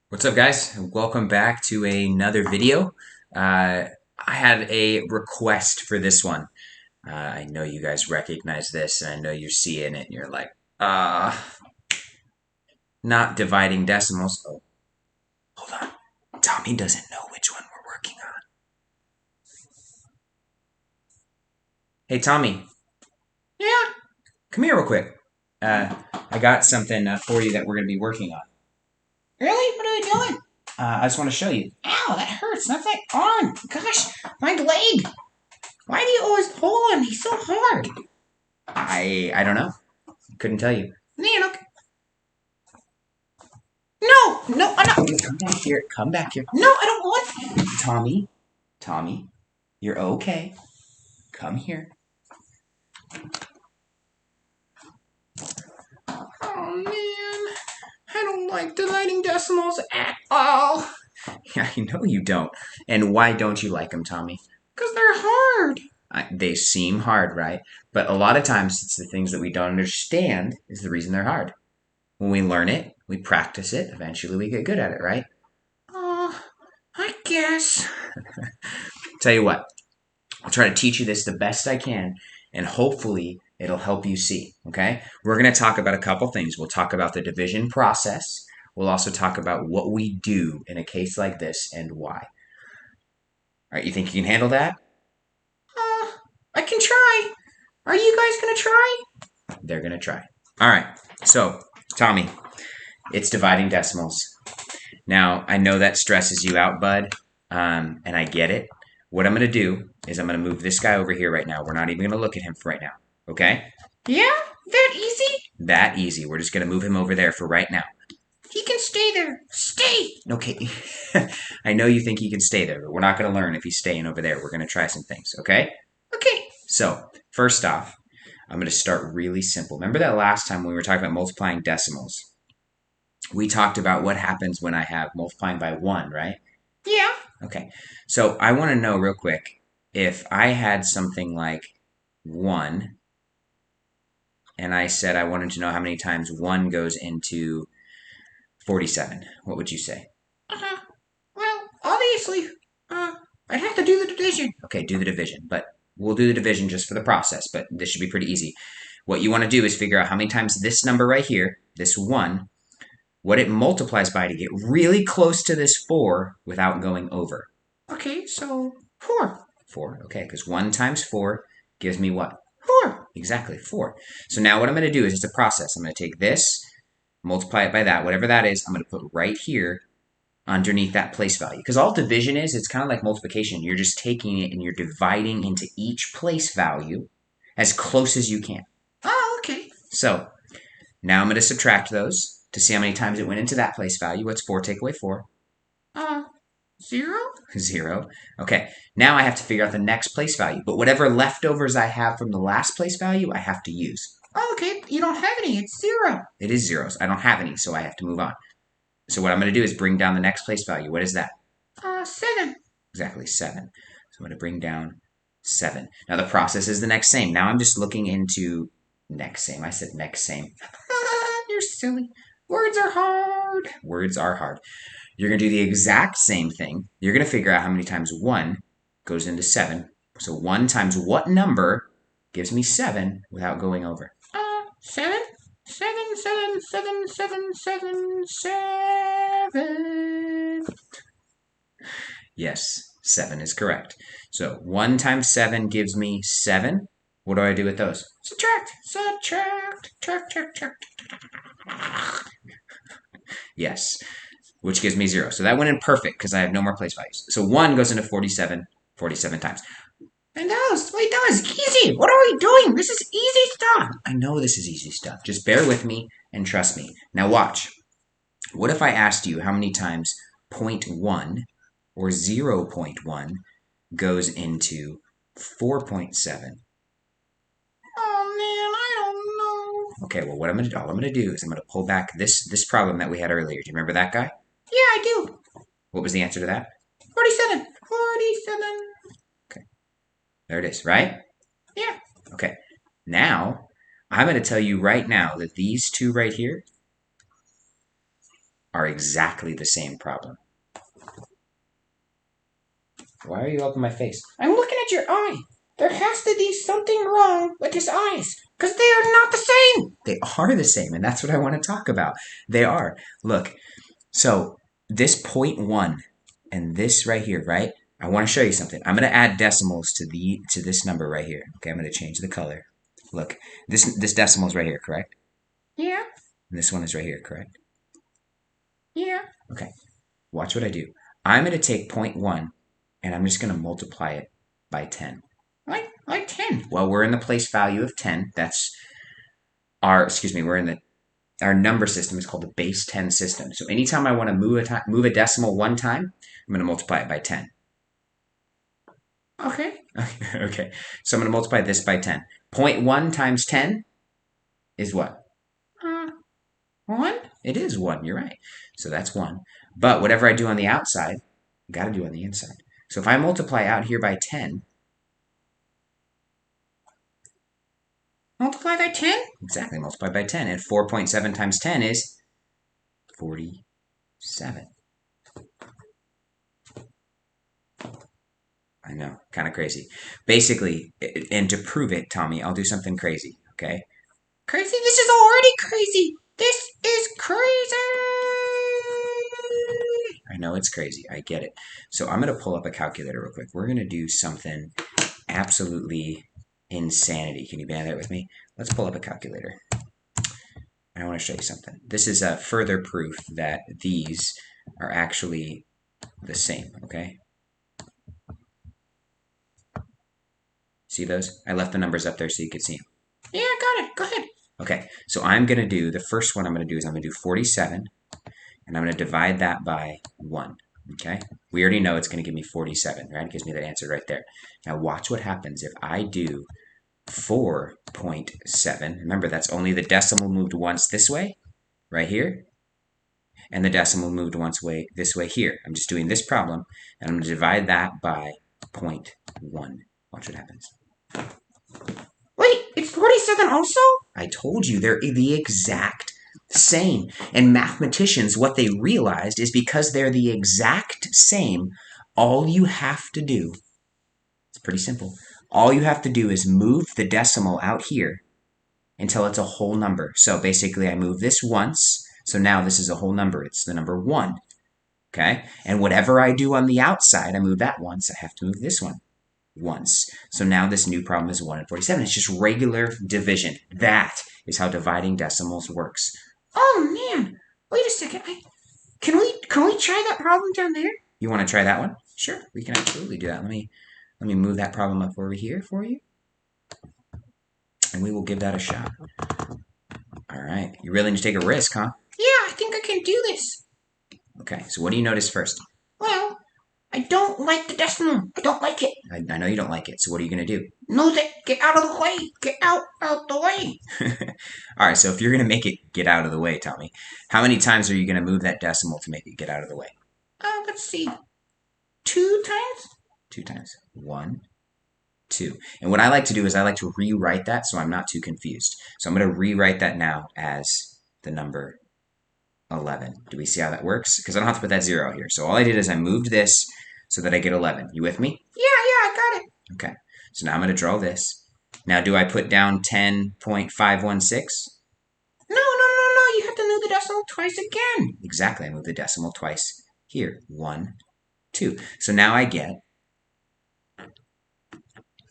What's up, guys? Welcome back to another video. I had a request for this one. I know you guys recognize this, and I know you're seeing it, and you're like, uh, not dividing decimals. Oh, hold on. Tommy doesn't know which one we're working on. Hey, Tommy. Yeah, come here real quick. I got something for you that we're going to be working on. Really? What are we doing? I just want to show you. Ow, that hurts. That's my arm. Gosh, my leg. Why do you always pull on me so hard? I don't know. Couldn't tell you. Yeah, look. No, I don't. Come back here. Come back here. No, I don't want. Tommy, you're okay. Come here. Oh man, I don't like dividing decimals at all. Yeah, I know you don't. And why don't you like them, Tommy? Because they're hard. They seem hard, right? But a lot of times it's the things that we don't understand is the reason they're hard. When we learn it, we practice it, eventually we get good at it, right? I guess. Tell you what, I'll try to teach you this the best I can, and hopefully it'll help you see, okay? We're going to talk about a couple things. We'll talk about the division process. We'll also talk about what we do in a case like this and why. All right, you think you can handle that? I can try. Are you guys going to try? They're going to try. All right, so, Tommy, it's dividing decimals. Now, I know that stresses you out, bud, and I get it. What I'm going to do is I'm going to move this guy over here right now. We're not even going to look at him for right now, okay? Yeah? That easy? That easy. We're just going to move him over there for right now. He can stay there. Stay! Okay. I know you think he can stay there, but we're not going to learn if he's staying over there. We're going to try some things, okay? Okay. So, first off, I'm going to start really simple. Remember that last time when we were talking about multiplying decimals? We talked about what happens when I have multiplying by 1, right? Yeah. Okay. So I want to know real quick if I had something like 1 and I said I wanted to know how many times 1 goes into 47. What would you say? Well, obviously, I'd have to do the division. Okay, do the division, but we'll do the division just for the process, but this should be pretty easy. What you want to do is figure out how many times this number right here, this 1, what it multiplies by to get really close to this 4 without going over. Okay, so 4. 4, okay, because 1 times 4 gives me what? 4. Exactly, 4. So now what I'm going to do is it's a process. I'm going to take this, multiply it by that, whatever that is, I'm going to put right here underneath that place value. Because all division is, it's kind of like multiplication. You're just taking it and you're dividing into each place value as close as you can. Oh, okay. So now I'm going to subtract those to see how many times it went into that place value. What's 4 take away 4? 0? 0. Okay, now I have to figure out the next place value. But whatever leftovers I have from the last place value, I have to use. Oh, okay, you don't have any. It's 0. It is zeros. I don't have any, so I have to move on. So what I'm going to do is bring down the next place value. What is that? 7. Exactly, 7. So I'm going to bring down 7. Now the process is the next same. Now I'm just looking into next same. I said next same. You're silly. Words are hard. Words are hard. You're going to do the exact same thing. You're going to figure out how many times 1 goes into 7. So 1 times what number gives me 7 without going over? 7? 7, 7, 7, 7, 7, 7. Yes, 7 is correct. So 1 times 7 gives me 7. What do I do with those? Subtract. Subtract. Subtract. Yes, which gives me 0. So that went in perfect because I have no more place values. So 1 goes into 47 times. I know, wait, that was easy. What are we doing? This is easy stuff. I know this is easy stuff. Just bear with me and trust me. Now watch. What if I asked you how many times 0.1 or 0.1 goes into 4.7? Oh man, I don't know. Okay, well, what I'm gonna do, all I'm gonna do is I'm gonna pull back this problem that we had earlier. Do you remember that guy? Yeah, I do. What was the answer to that? 47. 47. Okay, there it is, right? Yeah. Okay, now I'm gonna tell you right now that these two right here, are exactly the same problem. Why are you up in my face? I'm looking at your eye. There has to be something wrong with his eyes, because they are not the same. They are the same, and that's what I want to talk about. They are. Look, so this 0.1 and this right here, right? I want to show you something. I'm going to add decimals to this number right here. Okay, I'm going to change the color. Look, this decimal is right here, correct? Yeah, And this one is right here, correct? yeah. Okay, watch what I do. I'm going to take 0.1 and I'm just going to multiply it by 10. Like 10. Well, we're in the place value of 10. That's we're in our number system is called the base 10 system. So anytime I want to move a decimal one time, I'm going to multiply it by 10. Okay. Okay, so I'm going to multiply this by 10. 0.1 times 10 is what? 1? It is 1, you're right. So that's 1. But whatever I do on the outside, I got to do on the inside. So if I multiply out here by 10, Multiply by 10? exactly, multiply by 10. And 4.7 times 10 is 47. I know, kind of crazy. Basically, and to prove it, Tommy, I'll do something crazy, okay? Crazy? This is already crazy. This is crazy. I know it's crazy. I get it. So I'm going to pull up a calculator real quick. We're going to do something absolutely insanity. Can you bear that with me? Let's pull up a calculator. I want to show you something. This is a further proof that these are actually the same, okay? See those? I left the numbers up there so you could see them. Yeah, I got it. Go ahead. Okay, so I'm going to do, the first one I'm going to do is I'm going to do 47, and I'm going to divide that by 1, okay? We already know it's going to give me 47, right? It gives me that answer right there. Now watch what happens if I do 4.7. Remember, that's only the decimal moved once this way, right here, and the decimal moved once this way here. I'm just doing this problem, and I'm going to divide that by 0.1. Watch what happens. Wait, it's 47 also? I told you they're the exact same. And mathematicians, what they realized is because they're the exact same, all you have to do, it's pretty simple, all you have to do is move the decimal out here until it's a whole number. So basically I move this once, so now this is a whole number. It's the number 1. Okay? And whatever I do on the outside, I move that once, I have to move this one once. So now this new problem is 1 in 47. It's just regular division. That is how dividing decimals works. Oh man. Wait a second. Can we try that problem down there? You want to try that one? Sure. We can absolutely do that. Let me move that problem up over here for you. And we will give that a shot. All right. You're willing to take a risk, huh? Yeah, I think I can do this. Okay. So what do you notice first? Well, I don't like the decimal. I don't like it. I know you don't like it. So what are you going to do? Move it. Get out of the way. Get out the way. All right. So if you're going to make it get out of the way, Tommy, how many times are you going to move that decimal to make it get out of the way? Let's see. 2 times? 2 times. 1, 2. And what I like to do is I like to rewrite that so I'm not too confused. So I'm going to rewrite that now as the number 11. Do we see how that works? Because I don't have to put that 0 here. So all I did is I moved this so that I get 11. You with me? Yeah, I got it. Okay. So now I'm going to draw this. Now, do I put down 10.516? No. You have to move the decimal twice again. Exactly. I moved the decimal twice here. 1, 2. So now I get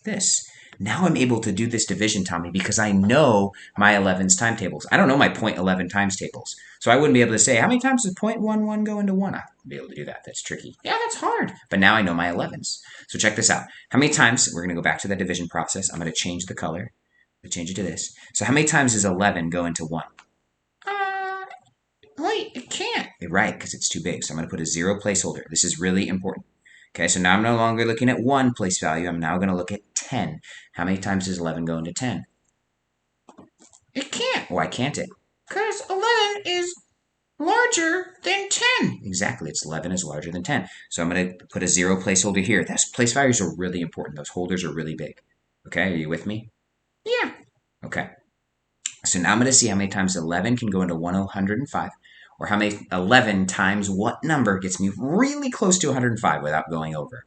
this. Now I'm able to do this division, Tommy, because I know my 11's timetables. I don't know my 0.11 times tables. So I wouldn't be able to say, how many times does 0.11 go into 1? I wouldn't be able to do that. That's tricky. Yeah, that's hard. But now I know my 11's. So check this out. How many times, we're going to go back to the division process. I'm going to change the color. I'm going to change it to this. So how many times does 11 go into 1? Wait, it can't. Right, because it's too big. So I'm going to put a 0 placeholder. This is really important. Okay, so now I'm no longer looking at 1 place value. I'm now going to look at 10. How many times does 11 go into 10? It can't. Why can't it? Because 11 is larger than 10. Exactly, it's 11 is larger than 10. So I'm going to put a 0 placeholder here. Those place values are really important. Those holders are really big. Okay, are you with me? Yeah. Okay. So now I'm going to see how many times 11 can go into 105. Or how many 11 times what number gets me really close to 105 without going over?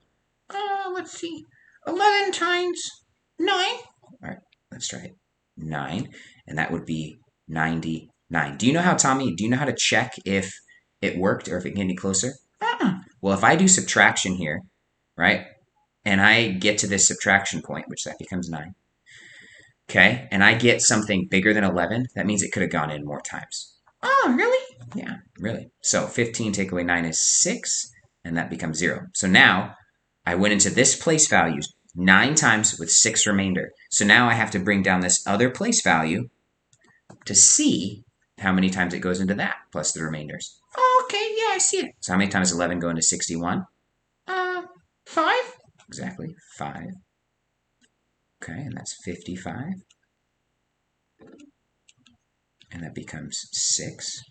Let's see. 11 times 9. All right, let's try it. 9, and that would be 99. Do you know how, Tommy, do you know how to check if it worked or if it can get any closer? Well, if I do subtraction here, right, and I get to this subtraction point, which that becomes 9, okay, and I get something bigger than 11, that means it could have gone in more times. Oh, really? Yeah, really. So 15 take away 9 is 6, and that becomes 0. So now I went into this place value 9 times with 6 remainder. So now I have to bring down this other place value to see how many times it goes into that, plus the remainders. Oh, okay, yeah, I see it. So how many times does 11 go into 61? 5. Exactly, 5. Okay, and that's 55. And that becomes 6.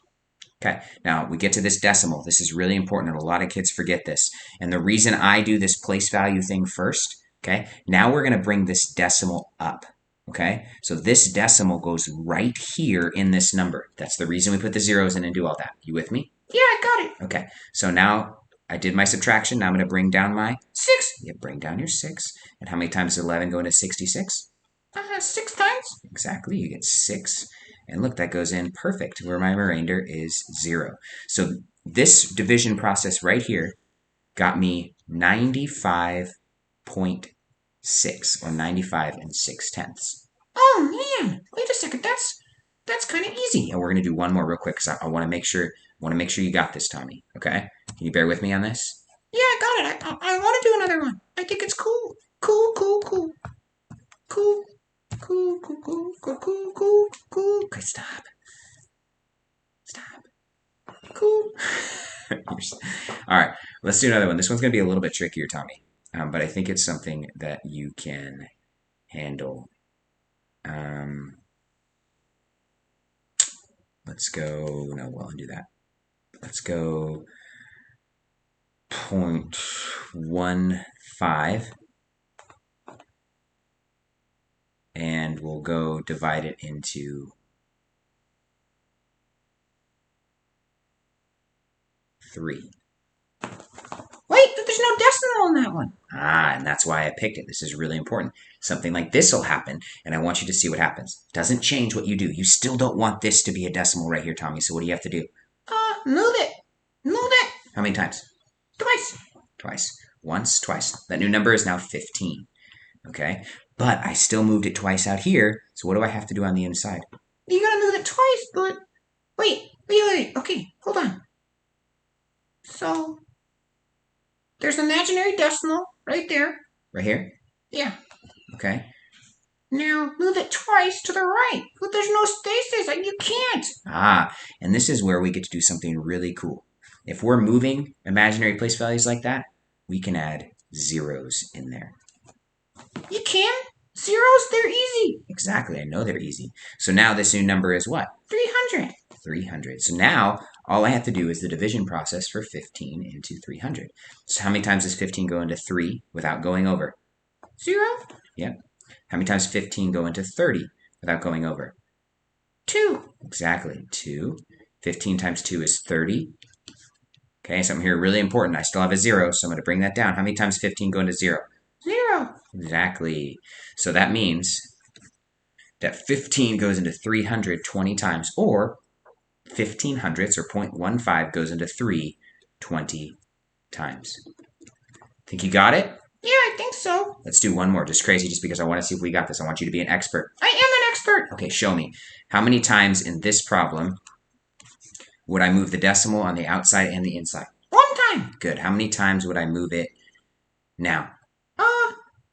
Okay, now we get to this decimal. This is really important, and a lot of kids forget this. And the reason I do this place value thing first, okay, now we're going to bring this decimal up. Okay, so this decimal goes right here in this number. That's the reason we put the zeros in and do all that. You with me? Yeah, I got it. Okay, so now I did my subtraction. Now I'm going to bring down my 6. Yeah, bring down your 6. And how many times does 11 go into 66? 6 times. Exactly, you get 6. And look, that goes in perfect where my remainder is 0. So this division process right here got me 95.6, or 95 and 6/10. Oh man, wait a second. That's kind of easy. And we're gonna do one more real quick because I want to make sure you got this, Tommy. Okay, can you bear with me on this? Yeah, I got it. I want to do another one. I think it's cool. Cool. Cool. Okay, stop. Cool. All right, let's do another one. This one's going to be a little bit trickier, Tommy, but I think it's something that you can handle. Let's go. No, we'll undo that. Let's go 0.15, and we'll go divide it into 3. Wait, but there's no decimal in that one. And that's why I picked it. This is really important. Something like this will happen, and I want you to see what happens. Doesn't change what you do. You still don't want this to be a decimal right here, Tommy, so what do you have to do? Move it. How many times? Twice. Once, twice. That new number is now 15. Okay? But I still moved it twice out here, so what do I have to do on the inside? You gotta move it twice, but wait. Okay, hold on. So there's an imaginary decimal right there. Right here? Yeah. Okay. Now move it twice to the right. But there's no spaces. You can't. And this is where we get to do something really cool. If we're moving imaginary place values like that, we can add zeros in there. You can? Zeros? They're easy. Exactly. I know they're easy. So now this new number is what? 300. 300. So now all I have to do is the division process for 15 into 300. So how many times does 15 go into 3 without going over? 0. Yep. How many times 15 go into 30 without going over? 2. Exactly. 2. 15 times 2 is 30. Okay, something here really important. I still have a 0, so I'm going to bring that down. How many times 15 go into 0? 0. Exactly. So that means that 15 goes into 320 times, or 15 hundredths, or 0.15, goes into 3 20 times. Think you got it? Yeah, I think so. Let's do one more, just crazy, just because I want to see if we got this. I want you to be an expert. I am an expert. Okay, show me. How many times in this problem would I move the decimal on the outside and the inside? 1 time. Good. How many times would I move it now?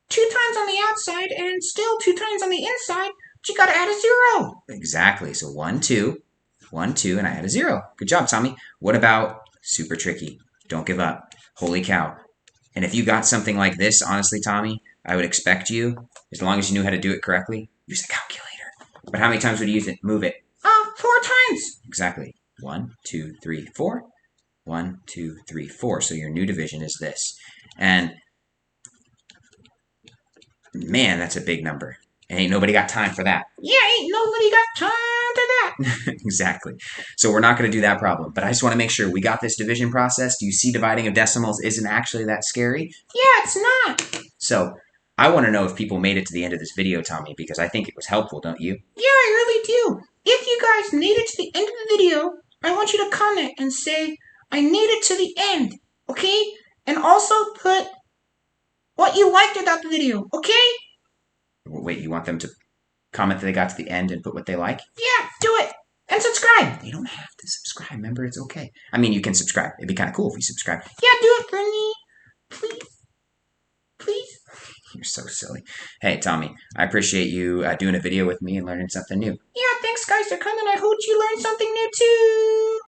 2 times on the outside and still 2 times on the inside. But you gotta add a 0. Exactly. So 1, 2, 1, 2, and I add a 0. Good job, Tommy. What about super tricky? Don't give up. Holy cow. And if you got something like this, honestly, Tommy, I would expect you, as long as you knew how to do it correctly, use a calculator. But how many times would you use it? Move it. 4 times. Exactly. 1, 2, 3, 4. 1, 2, 3, 4. So your new division is this. And man, that's a big number. Ain't nobody got time for that. Yeah, ain't nobody got time to that. Exactly. So we're not going to do that problem. But I just want to make sure we got this division process. Do you see dividing of decimals isn't actually that scary? Yeah, it's not. So I want to know if people made it to the end of this video, Tommy, because I think it was helpful, don't you? Yeah, I really do. If you guys made it to the end of the video, I want you to comment and say, I made it to the end, okay? And also put what you liked about the video, okay? Wait, you want them to comment that they got to the end and put what they like? Yeah, do it. And subscribe. They don't have to subscribe. Remember, it's okay. I mean, you can subscribe. It'd be kind of cool if you subscribe. Yeah, do it for me. Please. Please. You're so silly. Hey, Tommy, I appreciate you doing a video with me and learning something new. Yeah, thanks guys for coming. I hope you learned something new too.